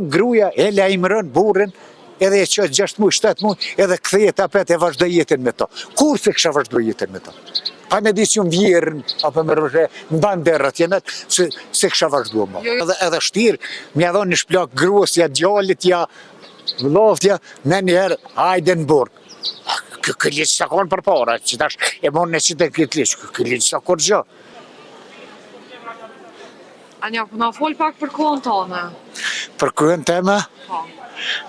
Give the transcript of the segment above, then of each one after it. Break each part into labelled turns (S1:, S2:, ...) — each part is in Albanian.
S1: Gruaja e lajmëron burrin edhe e qëtë 6 muaj, 7 muaj, edhe kthehet apet e vazhdo jetën me to. Kur se kësha vazhdo jetën me to? Pa me disë që vjerën, apo më rrëshe, në banderët jenet, se kësha vazhdo ma. Edhe shtirë, mja dhonë një shplak gruas, ja djallit, ja vloftja, në njëherë, hajde në burg. Kë liqë sa konë për para, që tash e monë në qitë e këtë liqë, kë liqë sa kur gjë.
S2: Anja, po na fol pak për kohën tone.
S1: Për kohën teme?
S2: Po.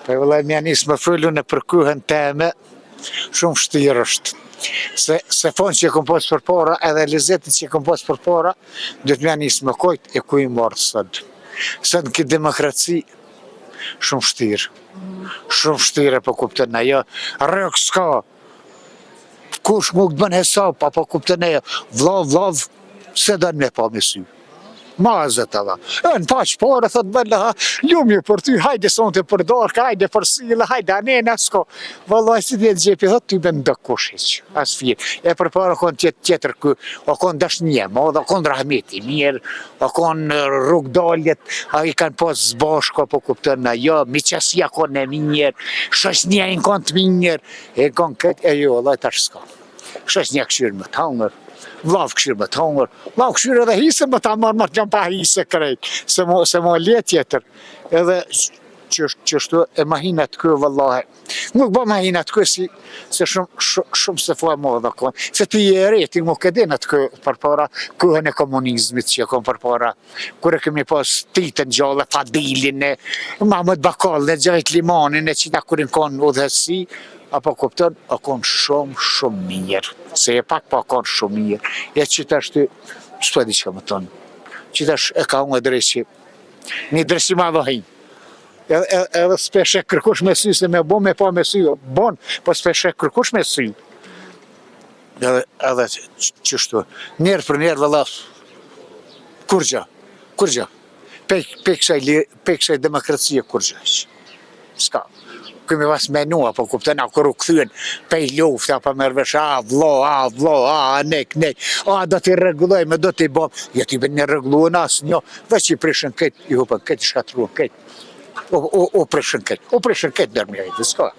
S1: Për vëllaj mja nisë më fëllu në për kohën teme, shumë shtirë është. Se fonë që e kom posë për para, edhe lezetit që e kom posë për para, dhëtë mja nisë më kojt e ku i mërë sëtë. Sëtë në këtë demokraci, shumë shtirë. Shumë shtirë, po kuptën e jo, rëk s'ka. Kush mu këtë bën hesap, apo kuptën e jo, vlav, se dënë me pa me sy. Mazët edhe. Në paqë pare, thëtë bëllë, ljumje për ty, hajde sonë të për darkë, hajde për sile, hajde anene, s'ko. Vëllaj, si dhe gjepi, thëtë ty bënë ndë kushiq, as firë. E për para konë tjetër kë, o konë dashnjem, o konë rahmeti mirë, o konë rrugdaljet, a i kanë pas zbashko, po kuptën, jo, miqësia konë e mirë, shosnja i konë të mirë, e konë këtë, e jo, vëllaj, tash s'ka. Shosnja këshirë më të hangër. Vlav këshirë më të hongër, vlav këshirë edhe hisë më të amërë më të gjëmë pa hisë krejt, se mo le tjetër. Edhe qështu e ma hinat kë vëllahe. Nuk ba ma hinat kë se shumë se fua mo dhe konë. Se ti e reti mu këdinat kë për para këhën e komunizmit që e konë për para. Kure kemi pas titën gjallë, fadilin e mamët bakallën e gjajt limanin e qita kurin konë udhësi, apo kupton, a konë shumë mirë. Se e pak pa konë shumë mirë. E qita është, s'po e di që ka më tonë. Qita është e ka unë e dreqi. Një dreqi ma dhohin. Edhe s'peshe kërkush me sy, se me bo me pa me sy, bon, po s'peshe kërkush me sy. Edhe qështu, njerë për njerë vëllas, kur gjë. Pe kësaj demokracie kur gjë. Ska. Këmi vas menua, po kuptena, kur u këthyen pej lufta, pa mërvesh, vlo, nek, do t'i regulojme, do t'i bom, ja t'i ben një regulojnë asë njo, veç i prishën këtë, i hupën këtë, i shkatruën këtë, u prishën këtë dërmjejtë, s'ka.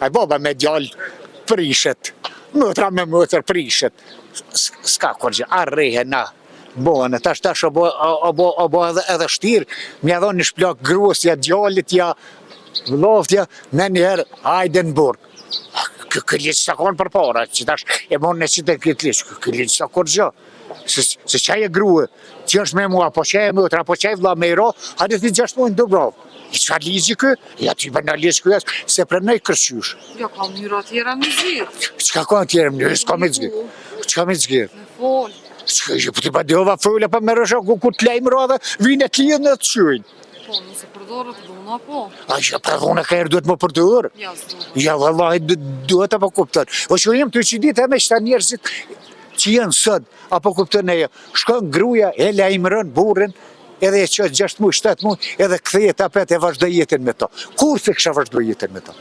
S1: A baba me djallë prishet, mëtra me mëtër prishet, s'ka kur gjë, arrehe na, bone, tash o bo edhe shtirë, mja dhonë një shplak gruas, ja djallit, ja vloftja, në njëherë, hajde në burg. Kë liqë sa konë për para, që tash e monë në qitë e këtë liqë, kë liqë sa kur gjë. Se qaj e grue, që është me mua, po qaj e mëtra, po qaj vla me i ro, hajde të 6 muaj në Dubrovë. I qa liqë kë? Ja ty për në liqë kë jasë, se prenoj kërqysh.
S2: Jo, ka mënyra tjera me zgjirë.
S1: Qka ka tjera mënyra, s'ka me zgjirë. Qka me zgjirë?
S2: Me fol.
S1: Po ti pa djova fële, pa me rësha, ku t'lejmë rada, vinë e t'lijën dhe të qyjnë.
S2: Po, nëse përdorët të dhuna, po.
S1: A që pra dhuna ka erë duhet më përdorë?
S2: Ja, s'du.
S1: Ja, vëllaj, duhet apo kuptën. O që jem të që ditë e me qëta njerëzit që jenë sëd, apo kuptën e jo. Shkën gruaja e lajmëron burrin, edhe e qëtë 6 muaj, 7 muaj, edhe kthehet apet e vazhdo jetën me to. Kur se kësha vazhdo jetën me to?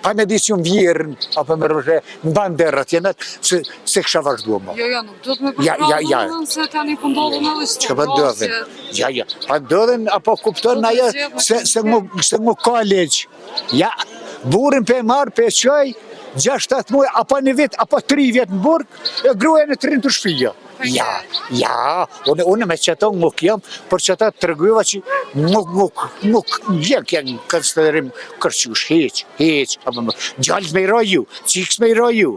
S1: Pa me disë që vjerën, apo më rrëshe, në banderët jenet, se kësha vazhdo ma.
S2: Jo, nuk do të me përdorën, se tani pëndodhën edhe shtë.
S1: Që pëndodhën? Ja. Pëndodhën, apo kupton ajo, se mu ka legjë. Ja, burin pe marë, pe qoj, 6-7 muaj, apo një vit, apo 3 vjet në burg, e gruaja në të rinë të shpija. Ja, unë me qëto nuk jam, për qëta të rëgujeva që nuk vjen kënë kënstërim kërqush, heq, gjallët me i roju, qiks me i roju.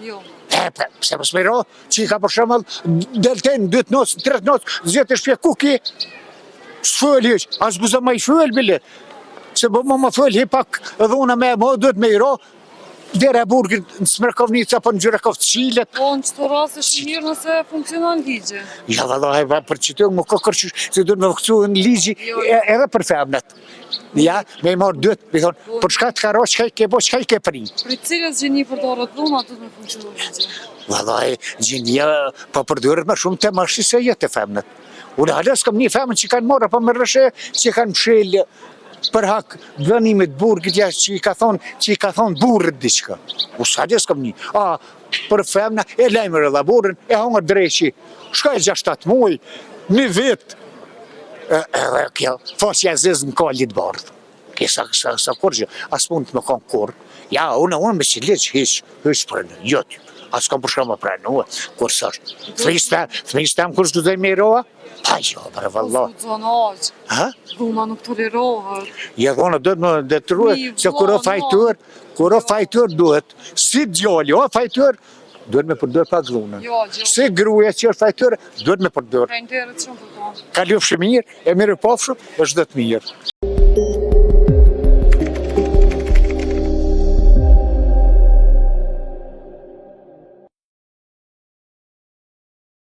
S2: Jo.
S1: Pse mos me i ro, qika për shemëll, delten, 2 noc, 3 noc, zjetë e shpje kuki, s'fëll heq, as buza ma i fëll, bile, se bo ma fëll he pak edhe una me duhet me i ro, dhere burgit në Smrekovnica, apo në Gjyrekov të Qilet.
S2: Po, në qëto rast është mirë nëse funksionon ligje.
S1: Ja, vëllaj, për qëtë më ka kërqysh, se duhet me vëkcu në ligji edhe për femnet. Ja, me i marë duhet, me thonë, për shka të karo, qka i ke bo, qka i ke pri.
S2: Për cilës gjeni përdorët dhuna, duhet me funksionon ligje.
S1: Vëllaj, gjenia, pa përdorët më shumë të mërshi se jetë e femnet. Unë halës kam një femën që kanë marë, pa më rëshe, që kanë mshilë, për hak dhënimit burgit ja që i ka thonë burrit diqka. U sa dhe s'kam një. Për femna e lejmër edhe burrin, e hongër dreqi. Shka e 6-7 muaj, 1 vit. Edhe kjo, fosja zezë në kallit bardhë. sa kur gjë, as mund të më kanë kur. Ja, unë me që leq hiq për në, jo ty. As kam përshka më pranua, kur s'është. Fëmijës tem kur s'du dhe me i roha? Pa jo, bre vallah.
S2: Po zonë aq.
S1: Ha?
S2: Dhuna nuk tolerohet.
S1: Ja dhona duhet më detyruhet, se kur o fajtur duhet, si djali, o fajtur, duhet me përdor pa dhuna.
S2: Jo, gjë.
S1: Si gruaja që është fajtur, duhet me përdor.
S2: Prejnë shumë të tonë.
S1: Ka lufshë mirë, e mirë pofshëm, është dhe të mirë.